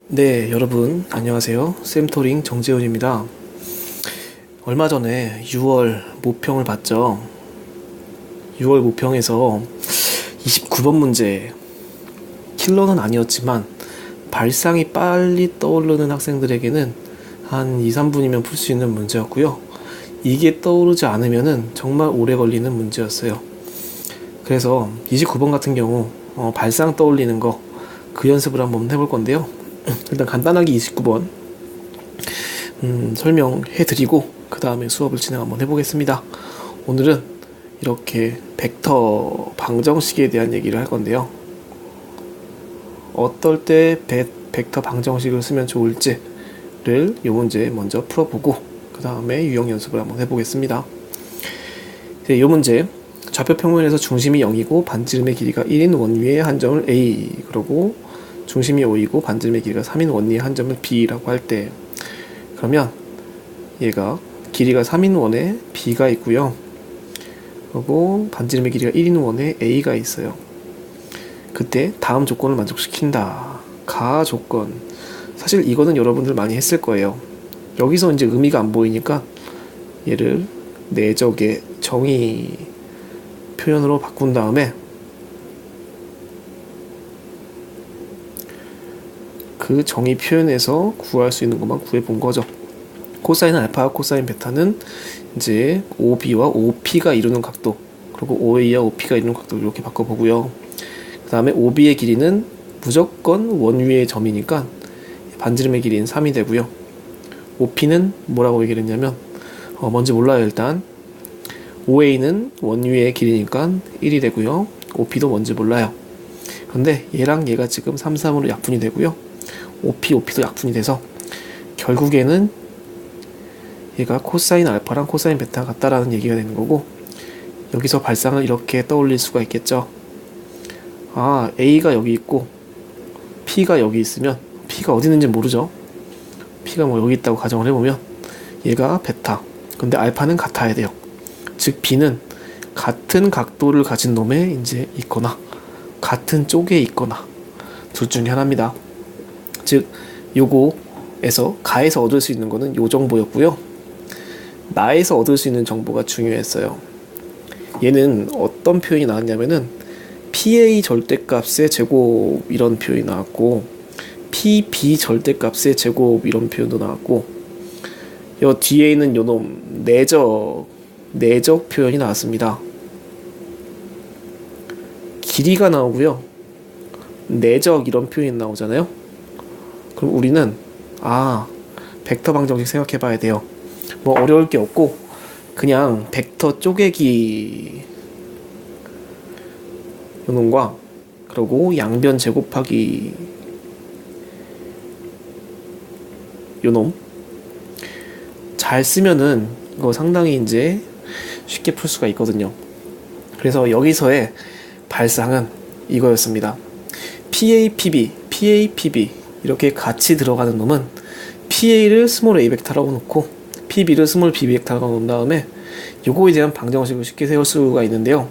네, 여러분 안녕하세요. 쌤토링 정재훈입니다. 얼마 전에 6월 모평을 봤죠. 6월 모평에서 29번 문제, 킬러는 아니었지만 발상이 빨리 떠오르는 학생들에게는 한 2, 3분이면 풀 수 있는 문제였고요. 이게 떠오르지 않으면은 정말 오래 걸리는 문제였어요. 그래서 29번 같은 경우 발상 떠올리는 거, 그 연습을 한번 해볼 건데요. 일단 간단하게 29번 설명해드리고 그 다음에 수업을 진행 한번 해보겠습니다. 오늘은 이렇게 벡터 방정식에 대한 얘기를 할 건데요. 어떨 때 벡터 방정식을 쓰면 좋을지를 이 문제 먼저 풀어보고 그 다음에 유형 연습을 한번 해보겠습니다. 이 문제, 좌표 평면에서 중심이 0이고 반지름의 길이가 1인 원위의 한 점을 A, 그러고 중심이 5이고 반지름의 길이가 3인 원위의 한 점을 B라고 할 때, 그러면 얘가 길이가 3인 원에 B가 있고요. 그리고 반지름의 길이가 1인 원에 A가 있어요. 그때 다음 조건을 만족시킨다. 가 조건. 사실 이거는 여러분들 많이 했을 거예요. 여기서 이제 의미가 안 보이니까 얘를 내적의 정의 표현으로 바꾼 다음에 그 정의 표현에서 구할 수 있는 것만 구해 본 거죠. 코사인 알파와 코사인 베타는 이제 OB와 OP가 이루는 각도, 그리고 OA와 OP가 이루는 각도 이렇게 바꿔보고요. 그 다음에 OB의 길이는 무조건 원위의 점이니까 반지름의 길이는 3이 되고요. OP는 뭐라고 얘기를 했냐면 뭔지 몰라요. 일단 OA는 원위의 길이니까 1이 되고요. OP도 뭔지 몰라요. 그런데 얘랑 얘가 지금 3, 3으로 약분이 되고요. OP도 약분이 돼서 결국에는 얘가 코사인 알파랑 코사인 베타 같다라는 얘기가 되는 거고, 여기서 발상을 이렇게 떠올릴 수가 있겠죠. 아, A가 여기 있고 P가 여기 있으면 P가 어디 있는지 모르죠. P가 뭐 여기 있다고 가정을 해보면 얘가 베타, 근데 알파는 같아야 돼요. 즉 B는 같은 각도를 가진 놈에 이제 있거나 같은 쪽에 있거나 둘 중에 하나입니다. 즉 요거에서 가에서 얻을 수 있는 거는 요 정보였고요. 나에서 얻을 수 있는 정보가 중요했어요. 얘는 어떤 표현이 나왔냐면은 PA 절대값의 제곱 이런 표현이 나왔고, PB 절대값의 제곱 이런 표현도 나왔고, 요 뒤에 있는 요놈 내적 표현이 나왔습니다. 길이가 나오고요. 내적 이런 표현이 나오잖아요. 그럼 우리는 벡터 방정식 생각해 봐야 돼요. 뭐 어려울 게 없고 그냥 벡터 쪼개기 요놈과 그리고 양변 제곱하기 요놈 잘 쓰면은 이거 상당히 이제 쉽게 풀 수가 있거든요. 그래서 여기서의 발상은 이거였습니다. PA, PB 이렇게 같이 들어가는 놈은 PA를 스몰 a 벡터라고 놓고 PB를 스몰 b 벡터라고 놓은 다음에 요거에 대한 방정식을 쉽게 세울 수가 있는데요.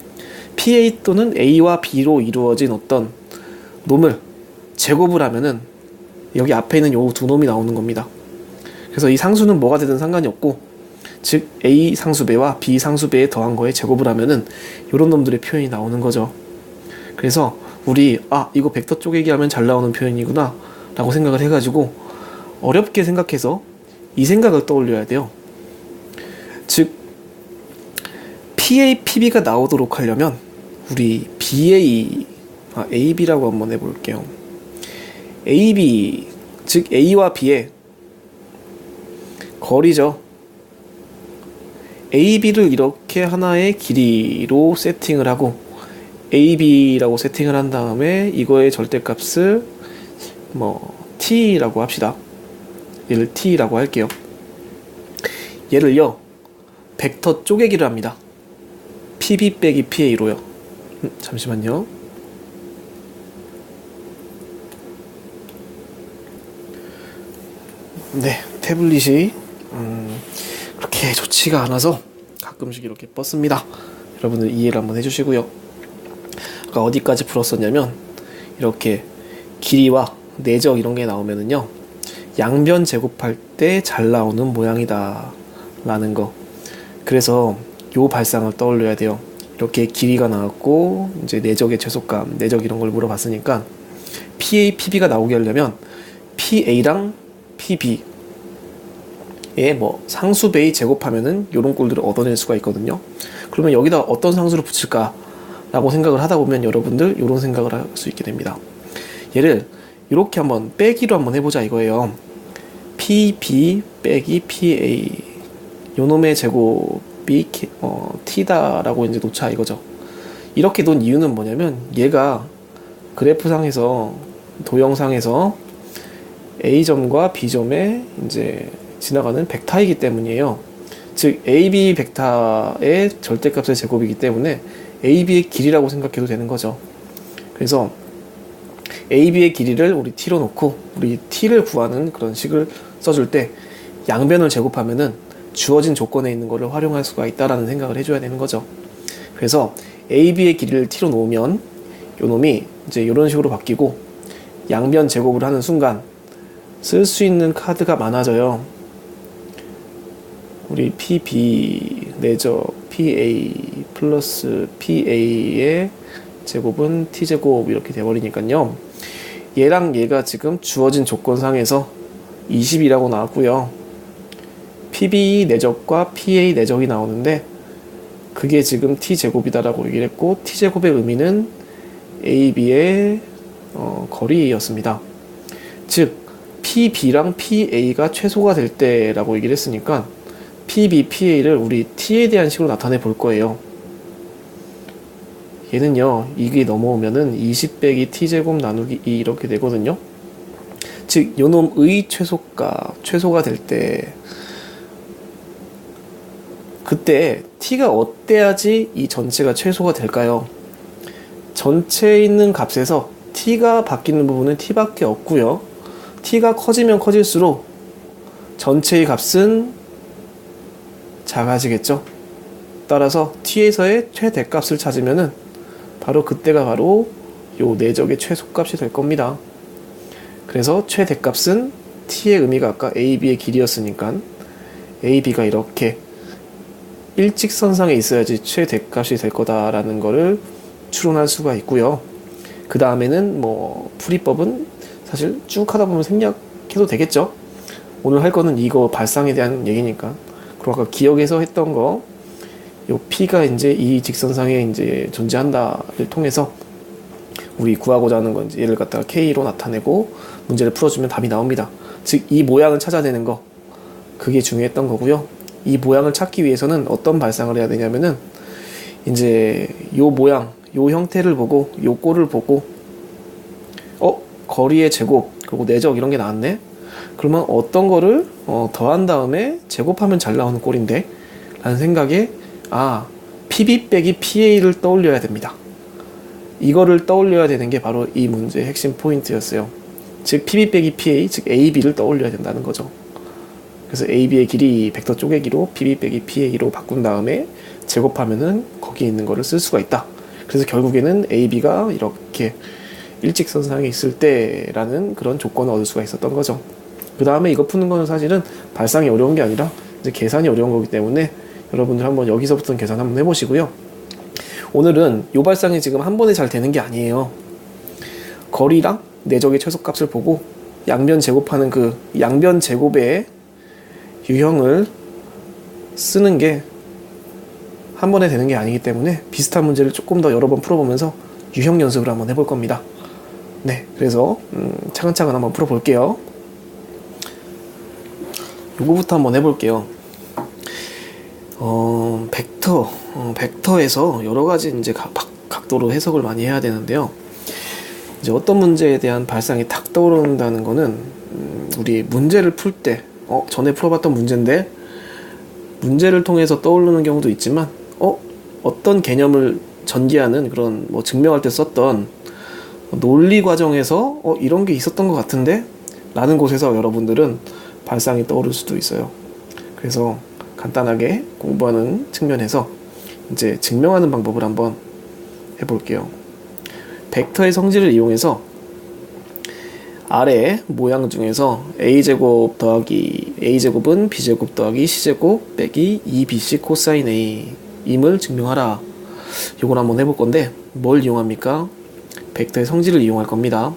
PA 또는 A와 B로 이루어진 어떤 놈을 제곱을 하면은 여기 앞에 있는 요 두 놈이 나오는 겁니다. 그래서 이 상수는 뭐가 되든 상관이 없고, 즉 A 상수배와 B 상수배에 더한 거에 제곱을 하면은 요런 놈들의 표현이 나오는 거죠. 그래서 우리 이거 벡터 쪼개기 하면 잘 나오는 표현이구나 라고 생각을 해가지고 어렵게 생각해서 이 생각을 떠올려야 돼요. 즉 PA, PB가 나오도록 하려면 우리 AB라고 한번 해볼게요. AB, 즉 A와 B의 거리죠. AB를 이렇게 하나의 길이로 세팅을 하고 AB라고 세팅을 한 다음에 이거의 절대값을 T라고 합시다. 얘를 T라고 할게요. 얘를요 벡터 쪼개기를 합니다. PB 빼기 PA로요. 잠시만요. 네, 태블릿이 그렇게 좋지가 않아서 가끔씩 이렇게 뻗습니다. 여러분들 이해를 한번 해주시고요. 아까 어디까지 풀었었냐면 이렇게 길이와 내적 이런 게 나오면은요, 양변 제곱할 때 잘 나오는 모양이다 라는 거. 그래서 요 발상을 떠올려야 돼요. 이렇게 길이가 나왔고 이제 내적의 최소값, 내적 이런 걸 물어봤으니까 PA, PB가 나오게 하려면 PA랑 PB의 뭐 상수배의 제곱하면은 요런 꼴들을 얻어낼 수가 있거든요. 그러면 여기다 어떤 상수를 붙일까 라고 생각을 하다 보면 여러분들 요런 생각을 할 수 있게 됩니다. 얘를 이렇게 한번 빼기로 한번 해보자 이거예요. PB 빼기 PA 요놈의 제곱이 T다라고 이제 놓자 이거죠. 이렇게 놓은 이유는 뭐냐면 얘가 그래프상에서 도형상에서 A점과 B점에 이제 지나가는 벡터이기 때문이에요. 즉 AB 벡터의 절대값의 제곱이기 때문에 AB의 길이라고 생각해도 되는 거죠. 그래서 AB의 길이를 우리 T로 놓고 우리 T를 구하는 그런 식을 써줄 때 양변을 제곱하면은 주어진 조건에 있는 거를 활용할 수가 있다라는 생각을 해줘야 되는 거죠. 그래서 AB의 길이를 T로 놓으면 요놈이 이제 이런 식으로 바뀌고 양변 제곱을 하는 순간 쓸 수 있는 카드가 많아져요. 우리 PB 내적 PA 플러스 PA의 제곱은 T제곱 이렇게 돼버리니까요. 얘랑 얘가 지금 주어진 조건상에서 20이라고 나왔고요. PB 내적과 PA 내적이 나오는데 그게 지금 T제곱이다라고 얘기를 했고 T제곱의 의미는 AB의 거리였습니다. 즉 PB랑 PA가 최소가 될 때라고 얘기를 했으니까 PB, PA를 우리 T에 대한 식으로 나타내 볼 거예요. 얘는요, 이게 넘어오면은 20 빼기 T제곱 나누기 2 이렇게 되거든요. 즉, 요놈의 최소가 될 때, 그때 T가 어때야지 이 전체가 최소가 될까요? 전체에 있는 값에서 T가 바뀌는 부분은 T밖에 없고요. T가 커지면 커질수록 전체의 값은 작아지겠죠. 따라서 T에서의 최대값을 찾으면은 바로 그때가 바로 요 내적의 최소값이 될 겁니다. 그래서 최대값은 T의 의미가 아까 AB의 길이였으니까 AB가 이렇게 일직선상에 있어야지 최대값이 될 거다라는 거를 추론할 수가 있고요. 그 다음에는 뭐 풀이법은 사실 쭉 하다 보면 생략해도 되겠죠. 오늘 할 거는 이거 발상에 대한 얘기니까. 그리고 아까 기억에서 했던 거, 요 P가 이제 이 직선상에 이제 존재한다를 통해서 우리 구하고자 하는 건 이제 얘를 갖다가 K로 나타내고 문제를 풀어주면 답이 나옵니다. 즉, 이 모양을 찾아내는 거, 그게 중요했던 거고요. 이 모양을 찾기 위해서는 어떤 발상을 해야 되냐면은 이제 요 모양, 요 형태를 보고 요 꼴을 보고 거리의 제곱 그리고 내적 이런 게 나왔네. 그러면 어떤 거를 더한 다음에 제곱하면 잘 나오는 꼴인데 라는 생각에 PB 빼기 PA를 떠올려야 됩니다. 이거를 떠올려야 되는 게 바로 이 문제의 핵심 포인트였어요. 즉 PB 빼기 PA, 즉 AB를 떠올려야 된다는 거죠. 그래서 AB의 길이 벡터 쪼개기로 PB 빼기 PA로 바꾼 다음에 제곱하면은 거기에 있는 거를 쓸 수가 있다. 그래서 결국에는 AB가 이렇게 일직선상에 있을 때라는 그런 조건을 얻을 수가 있었던 거죠. 그 다음에 이거 푸는 거는 사실은 발상이 어려운 게 아니라 이제 계산이 어려운 거기 때문에 여러분들 한번 여기서부터는 계산 한번 해보시고요. 오늘은 요 발상이 지금 한 번에 잘 되는 게 아니에요. 거리랑 내적의 최소값을 보고 양변 제곱하는 그 양변 제곱의 유형을 쓰는 게 한 번에 되는 게 아니기 때문에 비슷한 문제를 조금 더 여러 번 풀어보면서 유형 연습을 한번 해볼 겁니다. 네, 그래서 차근차근 한번 풀어볼게요. 요거부터 한번 해볼게요. 벡터에서 여러 가지 이제 각도로 해석을 많이 해야 되는데요. 이제 어떤 문제에 대한 발상이 탁 떠오른다는 거는 우리 문제를 풀 때 전에 풀어봤던 문제인데 문제를 통해서 떠오르는 경우도 있지만 어떤 개념을 전개하는 그런 뭐 증명할 때 썼던 논리 과정에서 이런 게 있었던 것 같은데 라는 곳에서 여러분들은 발상이 떠오를 수도 있어요. 그래서 간단하게 공부하는 측면에서 이제 증명하는 방법을 한번 해볼게요. 벡터의 성질을 이용해서 아래 모양 중에서 a제곱 더하기 a제곱은 b제곱 더하기 c제곱 빼기 2bc 코사인 a 임을 증명하라. 요걸 한번 해볼 건데 뭘 이용합니까? 벡터의 성질을 이용할 겁니다.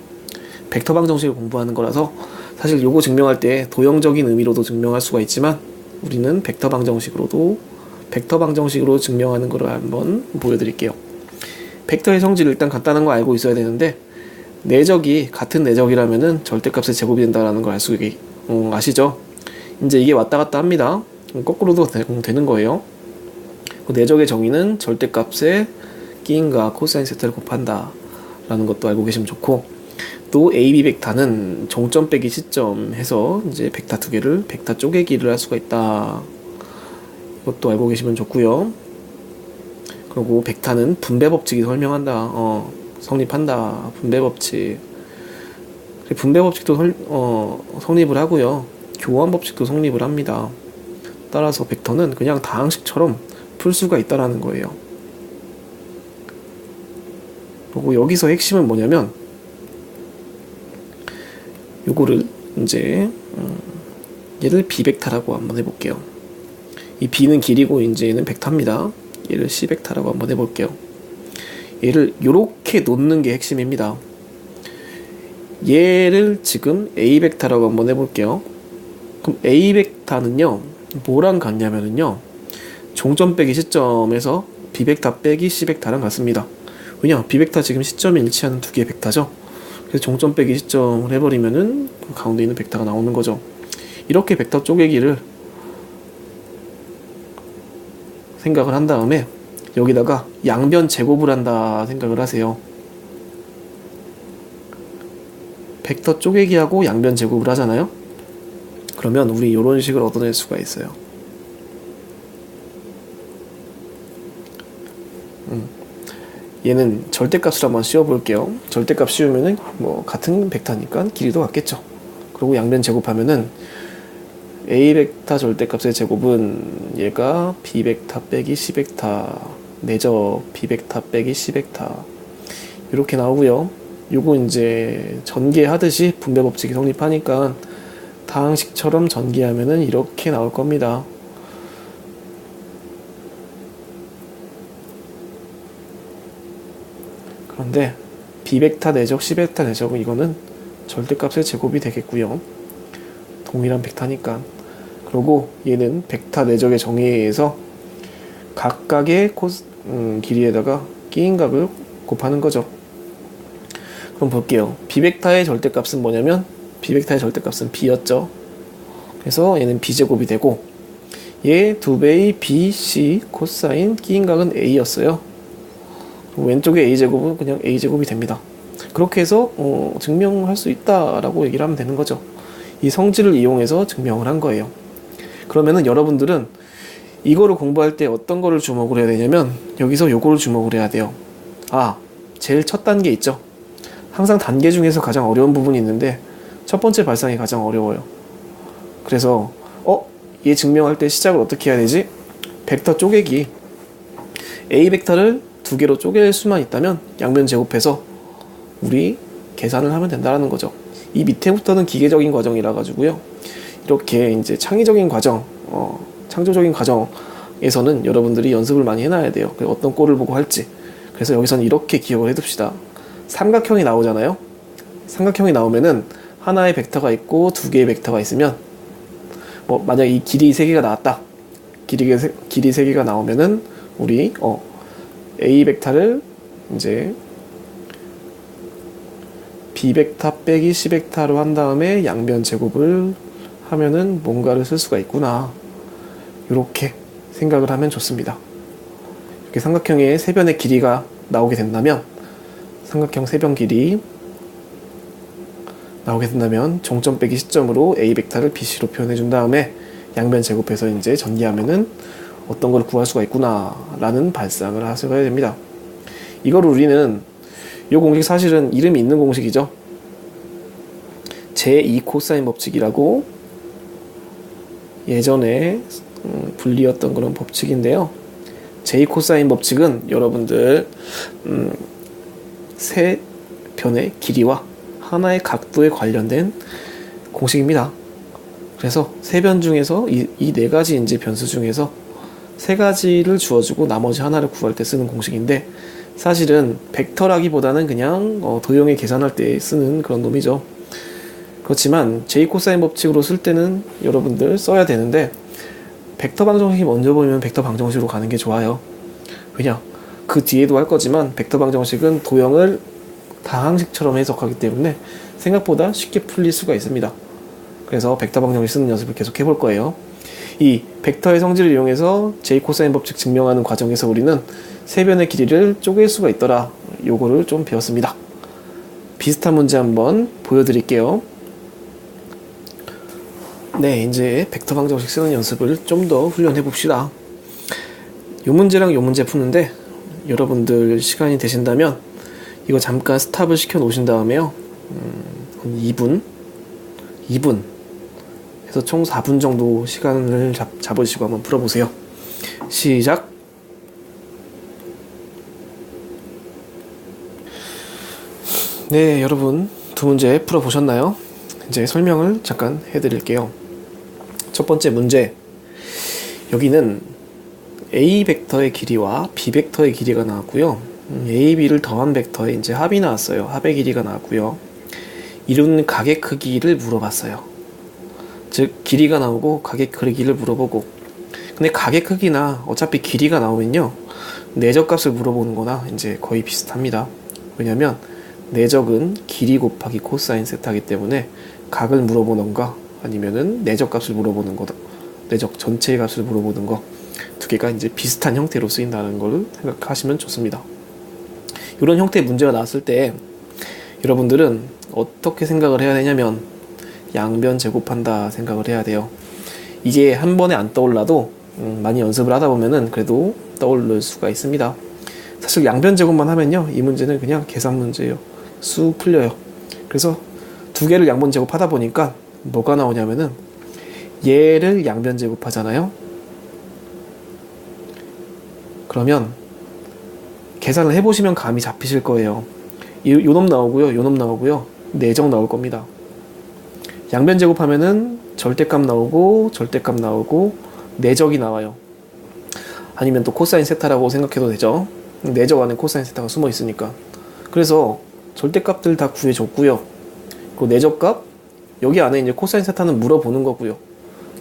벡터 방정식을 공부하는 거라서 사실 요거 증명할 때 도형적인 의미로도 증명할 수가 있지만 우리는 벡터 방정식으로 증명하는 거를 한번 보여드릴게요. 벡터의 성질 일단 간단한 거 알고 있어야 되는데 내적이 같은 내적이라면은 절대값의 제곱이 된다라는 걸 아시죠? 이제 이게 왔다 갔다 합니다. 거꾸로도 되는 거예요. 내적의 정의는 절대값의 끼인과 코사인 세타를 곱한다 라는 것도 알고 계시면 좋고, 또 AB 벡터는 종점 빼기 시점 해서 이제 벡터 두 개를 벡터 쪼개기를 할 수가 있다. 이것도 알고 계시면 좋고요. 그리고 벡터는 분배 법칙이 성립한다. 분배 법칙. 분배 법칙도 성립을 하고요. 교환 법칙도 성립을 합니다. 따라서 벡터는 그냥 다항식처럼 풀 수가 있다라는 거예요. 그리고 여기서 핵심은 뭐냐면 요거를 이제 얘를 B벡터라고 한번 해볼게요. 이 B는 길이고 이제 얘는 벡터입니다. 얘를 C벡터라고 한번 해볼게요. 얘를 요렇게 놓는 게 핵심입니다. 얘를 지금 A벡터라고 한번 해볼게요. 그럼 A벡터는요 뭐랑 같냐면은요 종점 빼기 시점에서 B벡터 빼기 C벡터랑 같습니다. 왜냐? B벡터 지금 시점이 일치하는 두 개의 벡터죠. 그래서 종점 빼기 시점을 해버리면은 그 가운데 있는 벡터가 나오는 거죠. 이렇게 벡터 쪼개기를 생각을 한 다음에 여기다가 양변 제곱을 한다 생각을 하세요. 벡터 쪼개기하고 양변 제곱을 하잖아요. 그러면 우리 이런 식을 얻어낼 수가 있어요. 얘는 절대값으로 한번 씌워볼게요. 절대값 씌우면은 뭐 같은 벡터니까 길이도 같겠죠. 그리고 양변 제곱하면은 A 벡터 절대값의 제곱은 얘가 B 벡터 빼기 C 벡터 내적 B 벡터 빼기 C 벡터 이렇게 나오고요. 요거 이제 전개하듯이 분배 법칙이 성립하니까 다항식처럼 전개하면은 이렇게 나올 겁니다. 그런데 B벡터 내적 C벡터 내적은 이거는 절대값의 제곱이 되겠고요. 동일한 벡터니까. 그리고 얘는 벡터 내적의 정의에 의해서 각각의 길이에다가 끼인각을 곱하는 거죠. 그럼 볼게요. B벡터의 절대값은 뭐냐면 B벡터의 절대값은 B였죠. 그래서 얘는 B제곱이 되고 얘 2배의 BC 코사인 끼인각은 A였어요. 왼쪽에 A제곱은 그냥 A제곱이 됩니다. 그렇게 해서 증명할 수 있다라고 얘기를 하면 되는 거죠. 이 성질을 이용해서 증명을 한 거예요. 그러면은 여러분들은 이거를 공부할 때 어떤 거를 주목을 해야 되냐면 여기서 요거를 주목을 해야 돼요. 제일 첫 단계 있죠. 항상 단계 중에서 가장 어려운 부분이 있는데 첫 번째 발상이 가장 어려워요. 그래서 얘 증명할 때 시작을 어떻게 해야 되지? 벡터 쪼개기. A 벡터를 두 개로 쪼갤 수만 있다면 양변 제곱해서 우리 계산을 하면 된다는 거죠. 이 밑에부터는 기계적인 과정이라 가지고요. 이렇게 이제 창의적인 과정, 창조적인 과정에서는 여러분들이 연습을 많이 해놔야 돼요. 어떤 꼴을 보고 할지. 그래서 여기서는 이렇게 기억을 해둡시다. 삼각형이 나오잖아요. 삼각형이 나오면은 하나의 벡터가 있고 두 개의 벡터가 있으면 만약 이 길이 3개가 나왔다. 길이 3개가 나오면은 우리 A 벡터를 이제 B 벡터 빼기 C 벡터로 한 다음에 양변 제곱을 하면은 뭔가를 쓸 수가 있구나. 이렇게 생각을 하면 좋습니다. 이렇게 삼각형의 세 변의 길이가 나오게 된다면 삼각형 세 변 길이 나오게 된다면 종점 빼기 시점으로 A 벡터를 BC로 표현해 준 다음에 양변 제곱해서 이제 전개하면은 어떤 걸 구할 수가 있구나 라는 발상을 하셔야 됩니다. 이걸 우리는 이 공식 사실은 이름이 있는 공식이죠. 제2 코사인 법칙이라고 예전에 불리었던 그런 법칙인데요. 제2 코사인 법칙은 여러분들 세 변의 길이와 하나의 각도에 관련된 공식입니다. 그래서 세 변 중에서 이 네 가지 이제 변수 중에서 세 가지를 주어주고 나머지 하나를 구할 때 쓰는 공식인데, 사실은 벡터라기보다는 그냥 도형의 계산할 때 쓰는 그런 놈이죠. 그렇지만 제이 코사인 법칙으로 쓸 때는 여러분들 써야 되는데, 벡터 방정식이 먼저 보이면 벡터 방정식으로 가는 게 좋아요. 왜냐? 그 뒤에도 할 거지만 벡터 방정식은 도형을 다항식처럼 해석하기 때문에 생각보다 쉽게 풀릴 수가 있습니다. 그래서 벡터 방정식 쓰는 연습을 계속 해볼 거예요. 이 벡터의 성질을 이용해서 제이 코사인 법칙 증명하는 과정에서 우리는 세 변의 길이를 쪼갤 수가 있더라. 요거를 좀 배웠습니다. 비슷한 문제 한번 보여드릴게요. 네, 이제 벡터 방정식 쓰는 연습을 좀 더 훈련해 봅시다. 요 문제랑 요 문제 푸는데 여러분들 시간이 되신다면 이거 잠깐 스탑을 시켜 놓으신 다음에요. 한 2분 해서 총 4분 정도 시간을 잡으시고 한번 풀어보세요. 시작! 네, 여러분 두 문제 풀어보셨나요? 이제 설명을 잠깐 해드릴게요. 첫 번째 문제, 여기는 A 벡터의 길이와 B 벡터의 길이가 나왔고요. A, B를 더한 벡터의 이제 합이 나왔어요. 합의 길이가 나왔고요. 이루는 각의 크기를 물어봤어요. 즉 길이가 나오고 각의 크기를 물어보고, 근데 각의 크기나 어차피 길이가 나오면요, 내적값을 물어보는 거나 이제 거의 비슷합니다. 왜냐면 내적은 길이 곱하기 코사인 세타이기 때문에 각을 물어보는가 아니면은 내적값을 물어보는 거다, 내적 전체의 값을 물어보는 거, 두 개가 이제 비슷한 형태로 쓰인다는 걸 생각하시면 좋습니다. 이런 형태의 문제가 나왔을 때 여러분들은 어떻게 생각을 해야 되냐면 양변 제곱한다 생각을 해야 돼요. 이게 한 번에 안 떠올라도 많이 연습을 하다 보면은 그래도 떠오를 수가 있습니다. 사실 양변 제곱만 하면요, 이 문제는 그냥 계산 문제예요. 쑥 풀려요. 그래서 두 개를 양변 제곱하다 보니까 뭐가 나오냐면은 얘를 양변 제곱하잖아요. 그러면 계산을 해보시면 감이 잡히실 거예요. 요 놈 나오고요, 요 놈 나오고요, 내적 나올 겁니다. 양변 제곱하면은 절대값 나오고 절대값 나오고 내적이 나와요. 아니면 또 코사인 세타라고 생각해도 되죠. 내적 안에 코사인 세타가 숨어 있으니까. 그래서 절대값들 다 구해줬고요. 그 내적값, 여기 안에 이제 코사인 세타는 물어보는 거고요.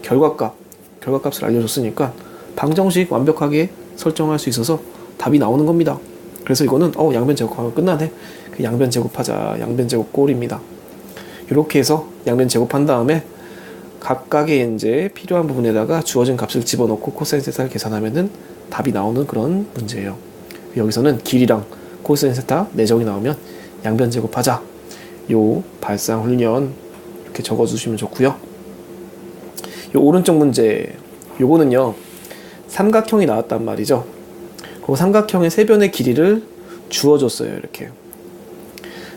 결과값을 알려줬으니까 방정식 완벽하게 설정할 수 있어서 답이 나오는 겁니다. 그래서 이거는 양변 제곱하면 끝나네. 그 양변 제곱하자, 양변 제곱 꼴입니다. 이렇게 해서 양변 제곱한 다음에 각각의 이제 필요한 부분에다가 주어진 값을 집어넣고 코사인 세타를 계산하면은 답이 나오는 그런 문제예요. 여기서는 길이랑 코사인 세타, 내적이 나오면 양변 제곱하자. 요 발상 훈련 이렇게 적어주시면 좋고요. 요 오른쪽 문제, 요거는요 삼각형이 나왔단 말이죠. 그 삼각형의 세 변의 길이를 주어줬어요. 이렇게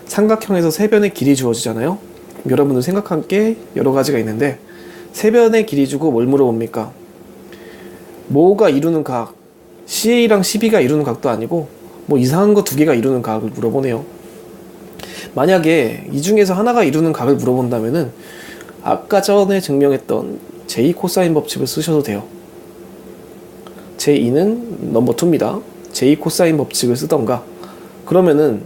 삼각형에서 세 변의 길이 주어지잖아요. 여러분들 생각한 게 여러 가지가 있는데, 세 변의 길이 주고 뭘 물어봅니까? 뭐가 이루는 각, CA랑 CB가 이루는 각도 아니고 뭐 이상한 거 두 개가 이루는 각을 물어보네요. 만약에 이 중에서 하나가 이루는 각을 물어본다면은 아까 전에 증명했던 제2 코사인 법칙을 쓰셔도 돼요. 제2는 넘버 2입니다. 제2 코사인 법칙을 쓰던가, 그러면은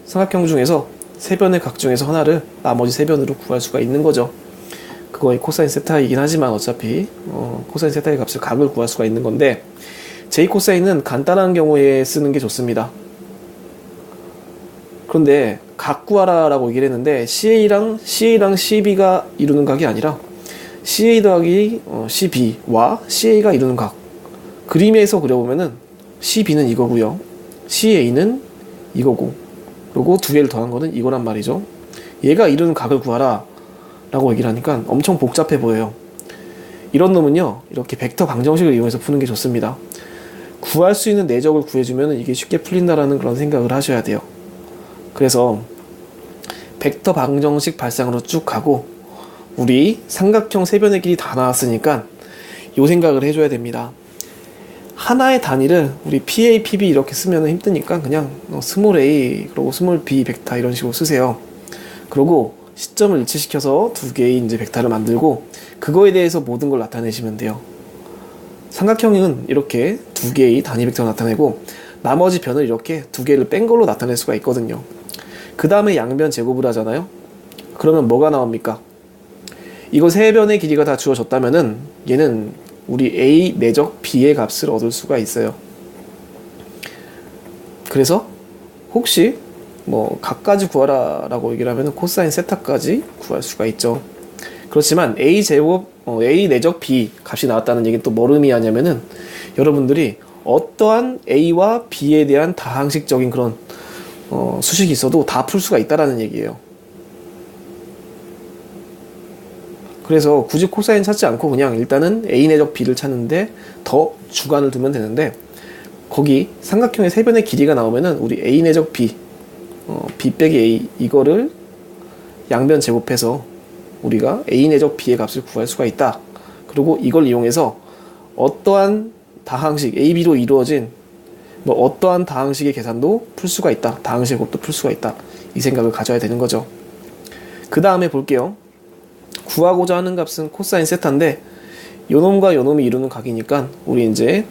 삼각형 중에서 세 변의 각 중에서 하나를 나머지 세 변으로 구할 수가 있는 거죠. 그거의 코사인 세타이긴 하지만 어차피 코사인 세타의 값을 각을 구할 수가 있는 건데, 제2 코사인은 간단한 경우에 쓰는 게 좋습니다. 그런데 각 구하라 라고 얘기를 했는데 CA랑 CB가 이루는 각이 아니라 CA 더하기 CB와 CA가 이루는 각, 그림에서 그려보면은 CB는 이거고요, CA는 이거고, 그리고 두 개를 더한 거는 이거란 말이죠. 얘가 이루는 각을 구하라 라고 얘기를 하니까 엄청 복잡해 보여요. 이런 놈은요, 이렇게 벡터 방정식을 이용해서 푸는 게 좋습니다. 구할 수 있는 내적을 구해주면 이게 쉽게 풀린다라는 그런 생각을 하셔야 돼요. 그래서 벡터 방정식 발상으로 쭉 가고, 우리 삼각형 세 변의 길이 다 나왔으니까 요 생각을 해줘야 됩니다. 하나의 단위를 우리 PA, PB 이렇게 쓰면 힘드니까 그냥 스몰 a 그리고 스몰 b 벡터 이런 식으로 쓰세요. 그러고 시점을 일치시켜서 두 개의 이제 벡터를 만들고 그거에 대해서 모든 걸 나타내시면 돼요. 삼각형은 이렇게 두 개의 단위 벡터를 나타내고 나머지 변을 이렇게 두 개를 뺀 걸로 나타낼 수가 있거든요. 그 다음에 양변 제곱을 하잖아요. 그러면 뭐가 나옵니까? 이거 세 변의 길이가 다 주어졌다면은 얘는 우리 A 내적 B의 값을 얻을 수가 있어요. 그래서 혹시 뭐 각까지 구하라 라고 얘기를 하면 코사인 세타까지 구할 수가 있죠. 그렇지만 A 제곱 A 내적 B 값이 나왔다는 얘기는 또 뭘 의미하냐면은 여러분들이 어떠한 A와 B에 대한 다항식적인 그런 수식이 있어도 다 풀 수가 있다라는 얘기예요. 그래서 굳이 코사인 찾지 않고 그냥 일단은 A 내적 B를 찾는데 더 주관을 두면 되는데 거기 삼각형의 세 변의 길이가 나오면은 우리 A 내적 B B 빼기 A 이거를 양변 제곱해서 우리가 A 내적 B의 값을 구할 수가 있다. 그리고 이걸 이용해서 어떠한 다항식 AB로 이루어진 뭐 어떠한 다항식의 계산도 풀 수가 있다. 다항식 곱도 풀 수가 있다. 이 생각을 가져야 되는 거죠. 그 다음에 볼게요. 구하고자 하는 값은 코사인 세타인데 요놈과 요놈이 이루는 각이니까 우리 이제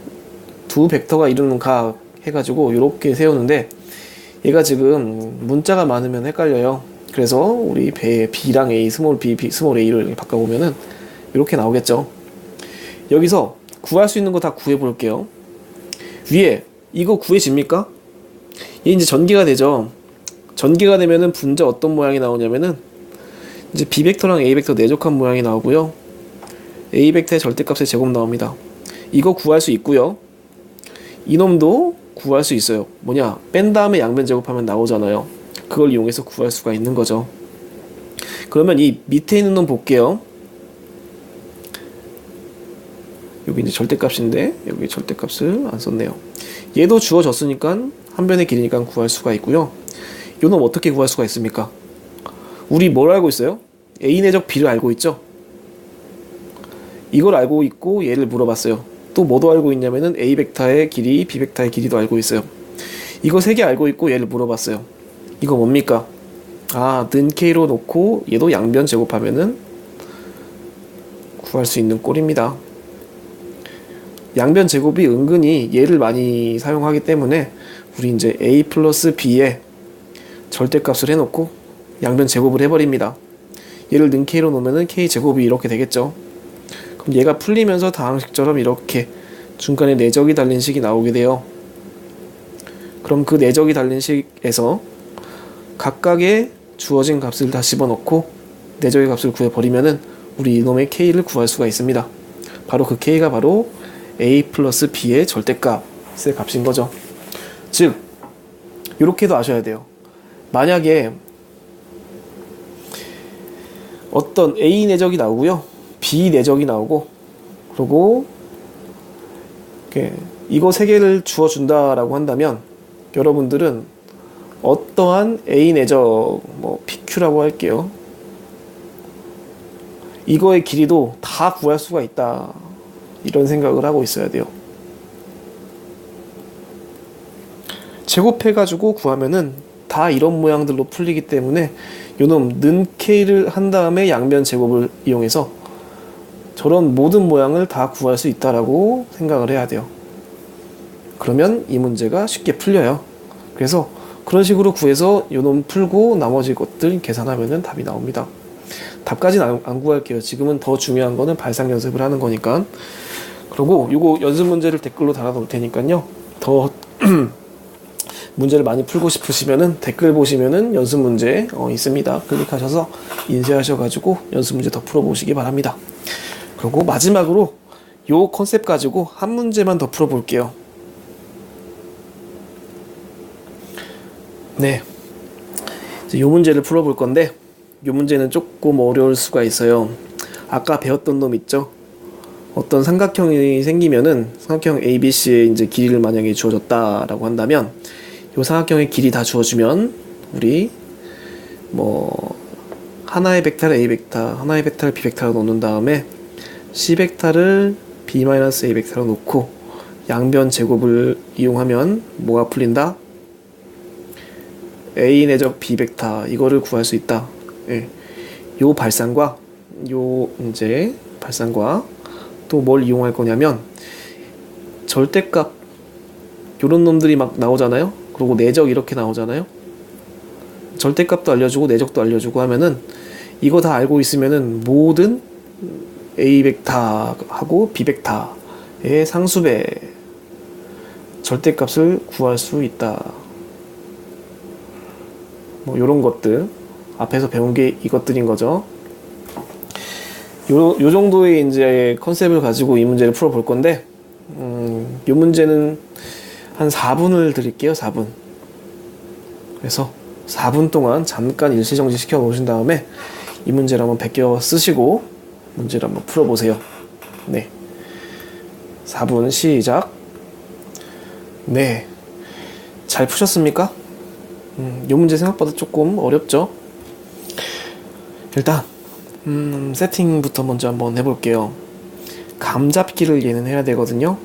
두 벡터가 이루는 각 해가지고 이렇게 세우는데 얘가 지금 문자가 많으면 헷갈려요. 그래서 우리 B랑 A, 스몰 B, 스몰 A로 이렇게 바꿔보면은 이렇게 나오겠죠. 여기서 구할 수 있는 거 다 구해볼게요. 위에 이거 구해집니까? 얘 이제 전개가 되죠. 전개가 되면은 분자 어떤 모양이 나오냐면은 이제 B 벡터랑 A 벡터 내적한 모양이 나오고요. A 벡터의 절대값의 제곱 나옵니다. 이거 구할 수 있고요. 이놈도 구할 수 있어요. 뭐냐? 뺀 다음에 양변 제곱하면 나오잖아요. 그걸 이용해서 구할 수가 있는 거죠. 그러면 이 밑에 있는 놈 볼게요. 여기 이제 절대값인데 여기 절대값을 안 썼네요. 얘도 주어졌으니까 한 변의 길이니까 구할 수가 있고요. 이 놈 어떻게 구할 수가 있습니까? 우리 뭘 알고 있어요? A 내적 B를 알고 있죠? 이걸 알고 있고 얘를 물어봤어요. 또 뭐도 알고 있냐면은 A 벡터의 길이, B 벡터의 길이도 알고 있어요. 이거 세 개 알고 있고 얘를 물어봤어요. 이거 뭡니까? 아, 는 K로 놓고 얘도 양변 제곱하면은 구할 수 있는 꼴입니다. 양변 제곱이 은근히 얘를 많이 사용하기 때문에 우리 이제 A 플러스 B에 절대값을 해놓고 양변 제곱을 해버립니다. 얘를 는 K로 놓으면은 K 제곱이 이렇게 되겠죠. 그럼 얘가 풀리면서 다항식처럼 이렇게 중간에 내적이 달린 식이 나오게 돼요. 그럼 그 내적이 달린 식에서 각각의 주어진 값을 다 집어넣고 내적의 값을 구해버리면은 우리 이놈의 K를 구할 수가 있습니다. 바로 그 K가 바로 A 플러스 B의 절대값의 값인 거죠. 즉 이렇게도 아셔야 돼요. 만약에 어떤 A 내적이 나오고요, B 내적이 나오고, 그리고 이거 세 개를 주어준다라고 한다면 여러분들은 어떠한 A 내적, 뭐 PQ라고 할게요. 이거의 길이도 다 구할 수가 있다. 이런 생각을 하고 있어야 돼요. 제곱해가지고 구하면은 다 이런 모양들로 풀리기 때문에 요놈 는 K를 한 다음에 양변 제곱을 이용해서 저런 모든 모양을 다 구할 수 있다라고 생각을 해야 돼요. 그러면 이 문제가 쉽게 풀려요. 그래서 그런 식으로 구해서 요놈 풀고 나머지 것들 계산하면은 답이 나옵니다. 답까지는 안 구할게요. 지금은 더 중요한 거는 발상 연습을 하는 거니까. 그리고 요거 연습 문제를 댓글로 달아놓을 테니까요. 더 문제를 많이 풀고 싶으시면은 댓글 보시면은 연습 문제 있습니다. 클릭하셔서 인쇄하셔가지고 연습 문제 더 풀어보시기 바랍니다. 그리고 마지막으로 요 컨셉 가지고 한 문제만 더 풀어볼게요. 네, 이제 요 문제를 풀어볼 건데 요 문제는 조금 어려울 수가 있어요. 아까 배웠던 놈 있죠? 어떤 삼각형이 생기면은 삼각형 ABC의 이제 길이를 만약에 주어졌다라고 한다면 요 삼각형의 길이 다 주어주면 우리 뭐 하나의 벡터를 A 벡터, 하나의 벡터를 B 벡터로 놓는 다음에 C 벡터를 B-A 벡터로 놓고 양변 제곱을 이용하면 뭐가 풀린다? A 내적 B 벡터 이거를 구할 수 있다. 예. 요 발산과 요 이제 발산과 또 뭘 이용할 거냐면 절대값 요런 놈들이 막 나오잖아요. 그리고 내적 이렇게 나오잖아요. 절대값도 알려주고 내적도 알려주고 하면은 이거 다 알고 있으면은 모든 A 벡터하고 B 벡터의 상수배 절대값을 구할 수 있다. 뭐 요런 것들 앞에서 배운 게 이것들인 거죠. 요 정도의 이제 컨셉을 가지고 이 문제를 풀어볼 건데, 요 문제는 한 4분을 드릴게요. 4분. 그래서 4분 동안 잠깐 일시정지 시켜 놓으신 다음에 이 문제를 한번 베껴 쓰시고 문제를 한번 풀어보세요. 네. 4분 시작. 네. 잘 푸셨습니까? 이 문제 생각보다 조금 어렵죠? 일단 세팅부터 먼저 한번 해볼게요. 감 잡기를 얘는 해야 되거든요.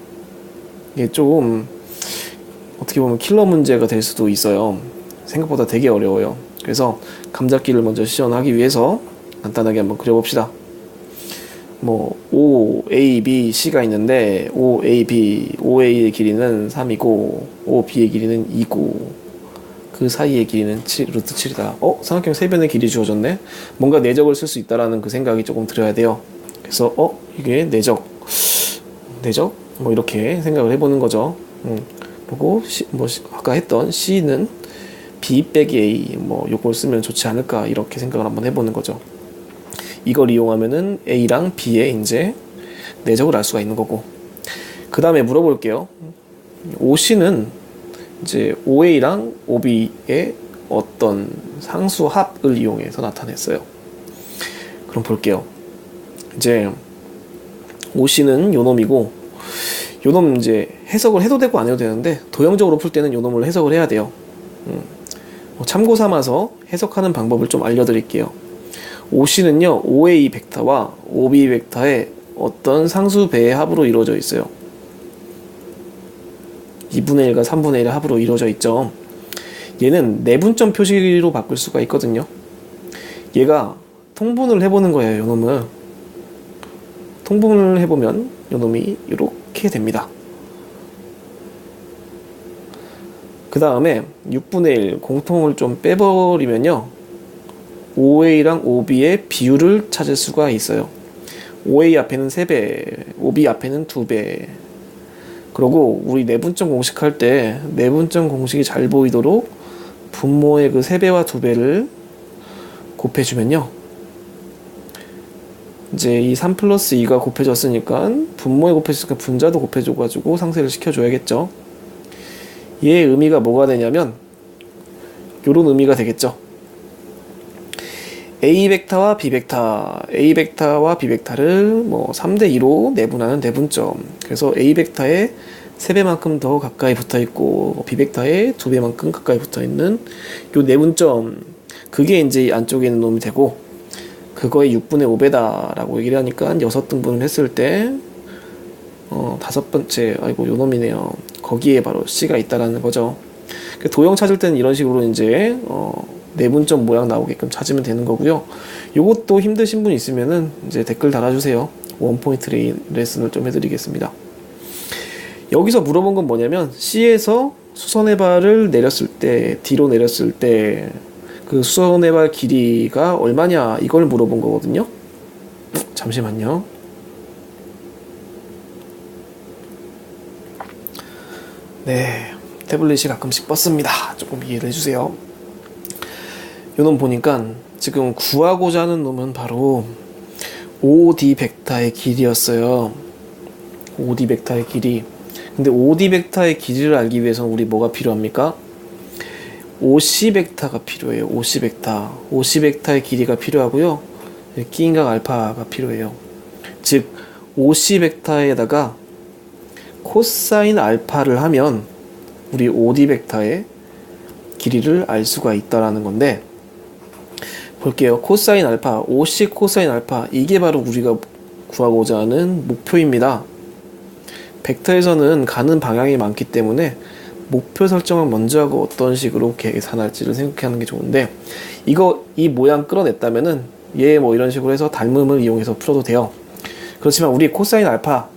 이게 좀 어떻게 보면 킬러 문제가 될 수도 있어요. 생각보다 되게 어려워요. 그래서 감 잡기를 먼저 시연하기 위해서 간단하게 한번 그려봅시다. 뭐 O, A, B, C가 있는데 O, A, B, OA의 길이는 3이고 OB의 길이는 2고 그 사이의 길이는 루트 7이다. 삼각형 세변의 길이 주어졌네. 뭔가 내적을 쓸 수 있다라는 그 생각이 조금 들어야 돼요. 그래서 이게 내적 뭐 이렇게 생각을 해보는 거죠. 그리고 아까 했던 C는 B 빼기 A 뭐 요걸 쓰면 좋지 않을까 이렇게 생각을 한번 해보는 거죠. 이걸 이용하면은 A랑 B의 이제 내적을 알 수가 있는 거고, 그 다음에 물어볼게요. OC는 이제 OA랑 OB의 어떤 상수 합을 이용해서 나타냈어요. 그럼 볼게요. 이제 OC는 요 놈이고, 요 놈 이제 해석을 해도 되고 안 해도 되는데 도형적으로 풀 때는 요 놈을 해석을 해야 돼요. 참고 삼아서 해석하는 방법을 좀 알려드릴게요. OC는요, OA 벡터와 OB 벡터의 어떤 상수배의 합으로 이루어져 있어요. 2분의 1과 3분의 1의 합으로 이루어져 있죠. 얘는 내분점 표시로 바꿀 수가 있거든요. 얘가 통분을 해보는 거예요. 요놈을 통분을 해보면 요놈이 이렇게 됩니다. 그 다음에 6분의 1 공통을 좀 빼버리면요, OA랑 OB의 비율을 찾을 수가 있어요. OA 앞에는 3배, OB 앞에는 2배. 그리고 우리 내분점 공식 할 때 내분점 공식이 잘 보이도록 분모의 그 3배와 2배를 곱해주면요, 이제 이 3 플러스 2가 곱해졌으니까 분모에 곱해졌으니까 분자도 곱해줘가지고 상쇄를 시켜줘야겠죠. 얘의 의미가 뭐가 되냐면 요런 의미가 되겠죠. A 벡터와 B 벡터, A 벡터와 B 벡터를 뭐 3대2로 내분하는 내분점. 그래서 A 벡터에 3배만큼 더 가까이 붙어 있고 B 벡터에 2배만큼 가까이 붙어 있는 요 내분점. 그게 이제 이 안쪽에 있는 놈이 되고, 그거의 6분의 5배다라고 얘기를 하니까 6등분을 했을 때 5번째, 아이고 요 놈이네요. 거기에 바로 C가 있다라는 거죠. 도형 찾을 때는 이런 식으로 이제 내분점 모양 나오게끔 찾으면 되는 거고요. 요것도 힘드신 분 있으면은 이제 댓글 달아주세요. 원포인트 레슨을 좀 해드리겠습니다. 여기서 물어본 건 뭐냐면 C에서 수선의 발을 내렸을 때, D로 내렸을 때 그 수선의 발 길이가 얼마냐 이걸 물어본 거거든요. 잠시만요. 네, 태블릿이 가끔씩 뻗습니다. 조금 이해를 해주세요. 요놈 보니까 지금 구하고자 하는 놈은 바로 OD 벡터의 길이였어요. OD 벡터의 길이. 근데 OD 벡터의 길이를 알기 위해서는 우리 뭐가 필요합니까? OC 벡터가 필요해요. OC 벡터. OC 벡터의 길이가 필요하고요. 끼인각 알파가 필요해요. 즉 OC 벡터에다가 코사인 알파를 하면 우리 OD 벡터의 길이를 알 수가 있다라는 건데, 볼게요. 코사인 알파, OC 코사인 알파, 이게 바로 우리가 구하고자 하는 목표입니다. 벡터에서는 가는 방향이 많기 때문에 목표 설정을 먼저 하고 어떤 식으로 계산할지를 생각하는 게 좋은데, 이 모양 끌어냈다면은 얘 뭐 이런 식으로 해서 닮음을 이용해서 풀어도 돼요. 그렇지만 우리 코사인 알파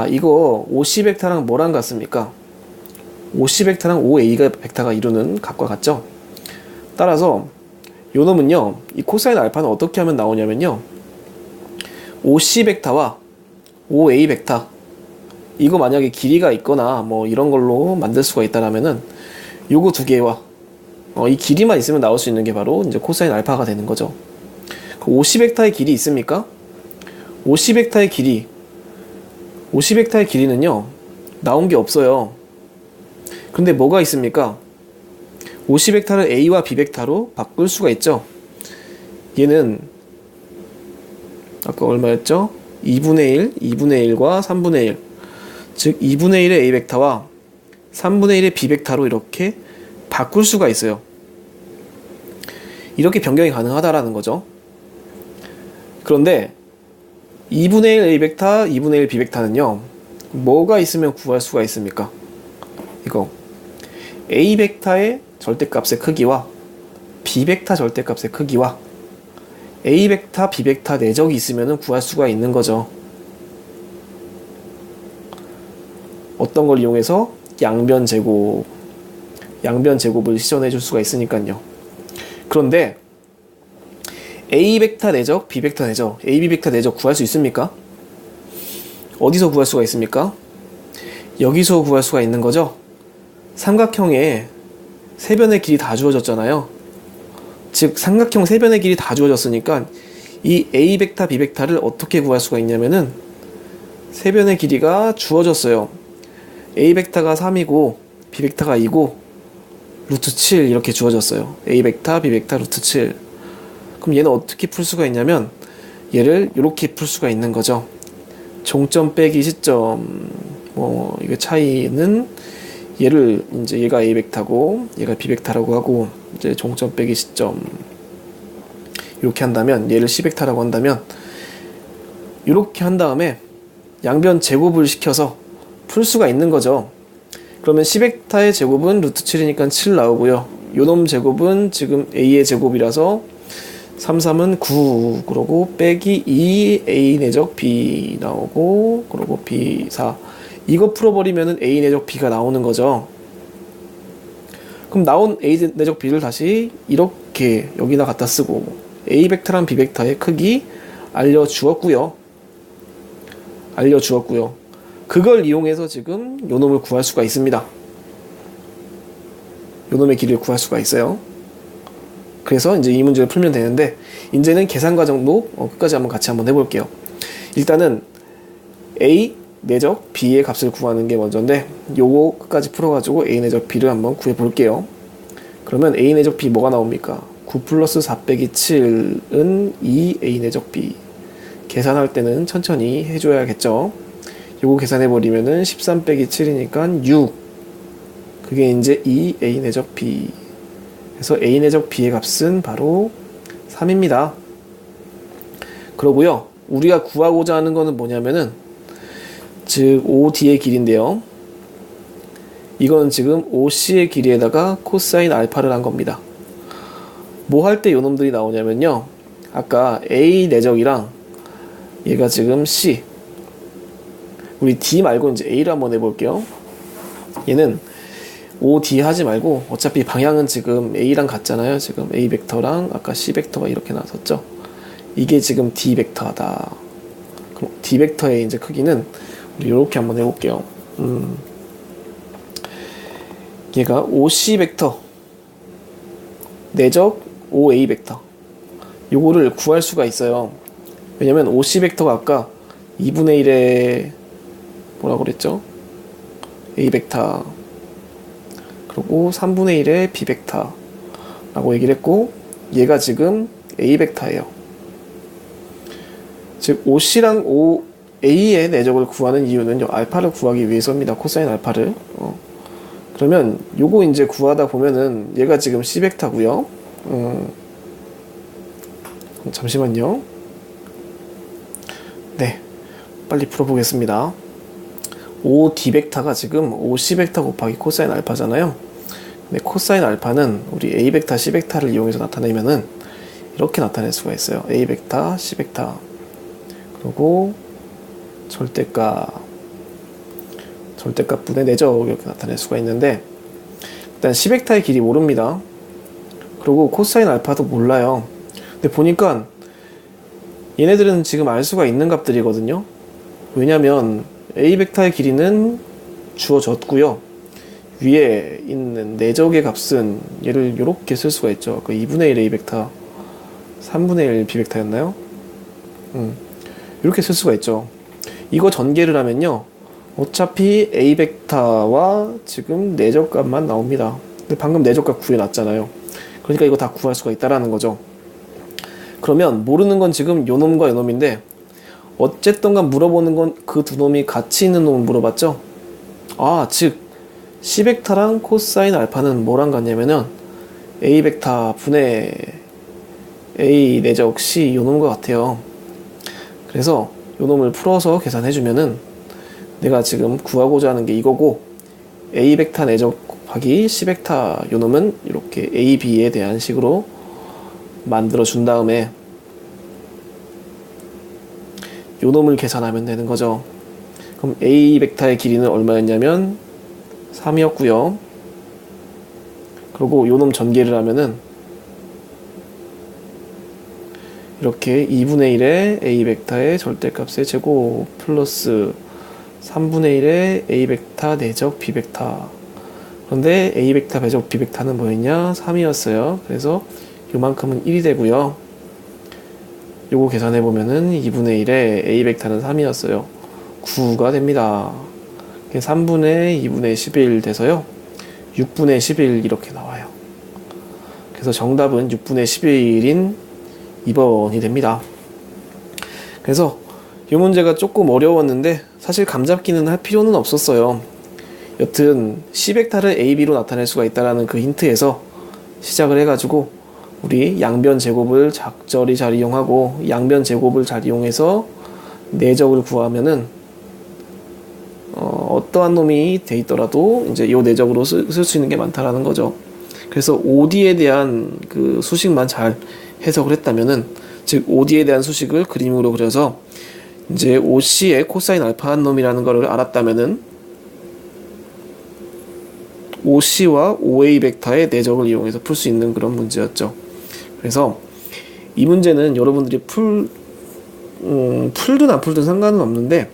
이거 OC 벡터랑 뭐랑 같습니까? OC 벡터랑 OA가 벡터가 이루는 각과 같죠? 따라서 요 놈은요, 이 코사인 알파는 어떻게 하면 나오냐면요, OC 벡터와 OA 벡터, 이거 만약에 길이가 있거나 뭐 이런 걸로 만들 수가 있다라면은 요거 두 개와 이 길이만 있으면 나올 수 있는 게 바로 이제 코사인 알파가 되는 거죠. 그 OC 벡터의 길이 있습니까? OC 벡터의 길이는요, 나온 게 없어요. 근데 뭐가 있습니까? OC 벡터를 A와 B 벡터로 바꿀 수가 있죠. 얘는 아까 얼마였죠? 2분의 1과 3분의 1, 즉 2분의 1의 A 벡터와 3분의 1의 B 벡터로 이렇게 바꿀 수가 있어요. 이렇게 변경이 가능하다라는 거죠. 그런데 2분의 1 A 벡터, 2분의 1 B 벡터는요, 뭐가 있으면 구할 수가 있습니까? 이거 A 벡터의 절대값의 크기와 B 벡터 절대값의 크기와 A 벡터, B 벡터 내적이 있으면 구할 수가 있는 거죠. 어떤 걸 이용해서? 양변 제곱을 시전해 줄 수가 있으니까요. 그런데 A 벡터 내적, B 벡터 내적, A, B 벡터 내적 구할 수 있습니까? 어디서 구할 수가 있습니까? 여기서 구할 수가 있는 거죠. 삼각형에 세 변의 길이 다 주어졌잖아요. 즉 삼각형 세 변의 길이 다 주어졌으니까 이 A 벡터, B 벡터를 어떻게 구할 수가 있냐면은 세 변의 길이가 주어졌어요. A 벡터가 3이고 B 벡터가 2고 루트 7 이렇게 주어졌어요. A 벡터, B 벡터, 루트 7. 그럼 얘는 어떻게 풀 수가 있냐면 얘를 이렇게 풀 수가 있는 거죠. 종점 빼기 시점, 뭐 이게 차이는 얘를 이제 얘가 A 벡터고 얘가 B 벡터라고 하고, 이제 종점 빼기 시점 이렇게 한다면 얘를 C 벡터라고 한다면, 이렇게 한 다음에 양변 제곱을 시켜서 풀 수가 있는 거죠. 그러면 C 벡터의 제곱은 루트 7이니까 7 나오고요. 요놈 제곱은 지금 A의 제곱이라서 3, 3은 9, 그러고 빼기 2 A 내적 B 나오고, 그러고 B 4. 이거 풀어버리면은 A 내적 B가 나오는 거죠. 그럼 나온 A 내적 B를 다시 이렇게 여기다 갖다 쓰고 A 벡터랑 B 벡터의 크기 알려주었고요. 그걸 이용해서 지금 요놈을 구할 수가 있습니다. 요놈의 길이를 구할 수가 있어요. 그래서 이제 이 문제를 풀면 되는데, 이제는 계산 과정도 끝까지 같이 한번 해볼게요. 일단은 A 내적 B의 값을 구하는 게 먼저인데, 요거 끝까지 풀어가지고 A 내적 B를 한번 구해볼게요. 그러면 A 내적 B 뭐가 나옵니까? 9 플러스 4 빼기 7은 2 A 내적 B. 계산할 때는 천천히 해줘야겠죠. 요거 계산해버리면은 13 빼기 7이니까 6. 그게 이제 2 A 내적 B. 그래서 A 내적 B의 값은 바로 3입니다. 그러고요, 우리가 구하고자 하는 거는 뭐냐면은, 즉 OD의 길인데요, 이건 지금 OC의 길이에다가 코사인 알파를 한 겁니다. 뭐 할 때 요놈들이 나오냐면요, 아까 A 내적이랑 얘가 지금 C, 우리 D 말고 이제 A를 한번 해볼게요. 얘는 OD 하지 말고 어차피 방향은 지금 A랑 같잖아요. 지금 A 벡터랑 아까 C 벡터가 이렇게 나섰죠. 이게 지금 D 벡터다. 그럼 D 벡터의 이제 크기는 우리 이렇게 한번 해볼게요. 얘가 OC 벡터 내적 OA 벡터, 요거를 구할 수가 있어요. 왜냐면 OC 벡터가 아까 2분의 1의 뭐라고 그랬죠? A 벡터, 그리고 3분의 1의 B 벡터 라고 얘기를 했고, 얘가 지금 A 벡터예요. 즉 OC랑 A의 내적을 구하는 이유는 알파를 구하기 위해서입니다. 코사인 알파를. 그러면 요거 이제 구하다 보면은 얘가 지금 C 벡터고요. 잠시만요. 네, 빨리 풀어보겠습니다. OD 벡터가 지금 OC 벡터 곱하기 코사인 알파잖아요. 근데 코사인 알파는 우리 A 벡터, C 벡터를 이용해서 나타내면은 이렇게 나타낼 수가 있어요. A 벡터, C 벡터. 그리고 절대값분의 내적 이렇게 나타낼 수가 있는데, 일단 C 벡터의 길이 모릅니다. 그리고 코사인 알파도 몰라요. 근데 보니까 얘네들은 지금 알 수가 있는 값들이거든요. 왜냐면 A 벡터의 길이는 주어졌고요. 위에 있는 내적의 값은 얘를 이렇게 쓸 수가 있죠. 그 2분의 1 A 벡터, 3분의 1 B 벡터였나요? 이렇게 쓸 수가 있죠. 이거 전개를 하면요, 어차피 A 벡터와 지금 내적값만 나옵니다. 근데 방금 내적값 구해놨잖아요. 그러니까 이거 다 구할 수가 있다라는 거죠. 그러면 모르는 건 지금 요 놈과 요 놈인데, 어쨌든 간 물어보는 건 그 두 놈이 같이 있는 놈을 물어봤죠. 즉 C 벡터랑 코사인 알파는 뭐랑 같냐면은 A 벡터 분의 A 내적 C 요 놈과 같아요. 그래서 요 놈을 풀어서 계산해주면은 내가 지금 구하고자 하는 게 이거고, A 벡터 내적 곱하기 C 벡터 요 놈은 이렇게 A, B에 대한 식으로 만들어 준 다음에 요 놈을 계산하면 되는 거죠. 그럼 A 벡터의 길이는 얼마였냐면 3이었고요. 그리고 요 놈 전개를 하면은 이렇게 2분의 1의 A 벡터의 절대값의 제곱 플러스 3분의 1의 A 벡터 내적 B 벡터. 그런데 A 벡터 배적 B 벡터는 뭐였냐? 3이었어요. 그래서 요만큼은 1이 되고요. 요거 계산해보면은 2분의 1에 A 벡터는 3이었어요. 9가 됩니다. 3분의 2분의 11 돼서요. 6분의 11 이렇게 나와요. 그래서 정답은 6분의 11인 2번이 됩니다. 그래서 이 문제가 조금 어려웠는데 사실 감잡기는 할 필요는 없었어요. 여튼 C 벡터를 A, B로 나타낼 수가 있다는 그 힌트에서 시작을 해가지고 우리 양변 제곱을 적절히 잘 이용하고 양변 제곱을 잘 이용해서 내적을 구하면은 어떠한 놈이 돼 있더라도 이제 요 내적으로 쓸 수 있는 게 많다라는 거죠. 그래서 OD에 대한 그 수식만 잘 해석을 했다면은, 즉 OD에 대한 수식을 그림으로 그려서 이제 OC의 코사인 알파 한 놈이라는 거를 알았다면은 OC와 OA 벡터의 내적을 이용해서 풀 수 있는 그런 문제였죠. 그래서 이 문제는 여러분들이 풀든 안 풀든 상관은 없는데,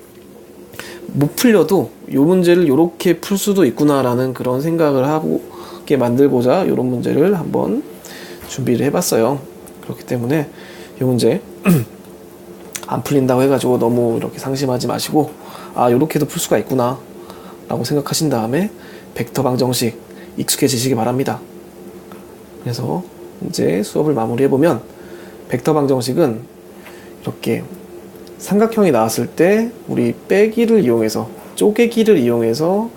못 풀려도 이 문제를 이렇게 풀 수도 있구나라는 그런 생각을 하게 만들고자 이런 문제를 한번 준비를 해봤어요. 그렇기 때문에 이 문제 안 풀린다고 해가지고 너무 이렇게 상심하지 마시고, 이렇게도 풀 수가 있구나 라고 생각하신 다음에 벡터 방정식 익숙해지시기 바랍니다. 그래서 이제 수업을 마무리해보면, 벡터 방정식은 이렇게 삼각형이 나왔을 때 우리 빼기를 이용해서, 쪼개기를 이용해서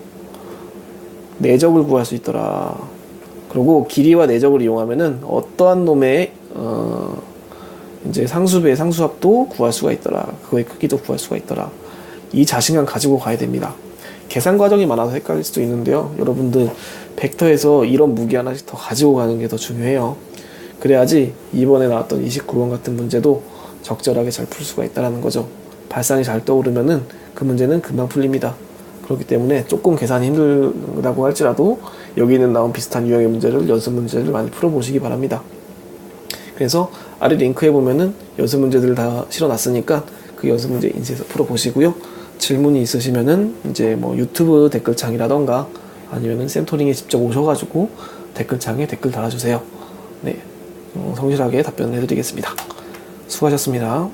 내적을 구할 수 있더라. 그리고 길이와 내적을 이용하면은 어떠한 놈의 이제 상수배의 상수합도 구할 수가 있더라. 그거의 크기도 구할 수가 있더라. 이 자신감 가지고 가야 됩니다. 계산 과정이 많아서 헷갈릴 수도 있는데요. 여러분들 벡터에서 이런 무기 하나씩 더 가지고 가는 게 더 중요해요. 그래야지 이번에 나왔던 29번 같은 문제도 적절하게 잘 풀 수가 있다는 거죠. 발상이 잘 떠오르면은 그 문제는 금방 풀립니다. 그렇기 때문에 조금 계산이 힘들다고 할지라도 여기는 나온 비슷한 유형의 문제를, 연습 문제를 많이 풀어보시기 바랍니다. 그래서 아래 링크에 보면은 연습 문제들을 다 실어놨으니까 그 연습 문제 인쇄해서 풀어보시고요. 질문이 있으시면은 이제 뭐 유튜브 댓글창이라던가 아니면은 쌤토링에 직접 오셔가지고 댓글창에 댓글 달아주세요. 네, 성실하게 답변을 해드리겠습니다. 수고하셨습니다.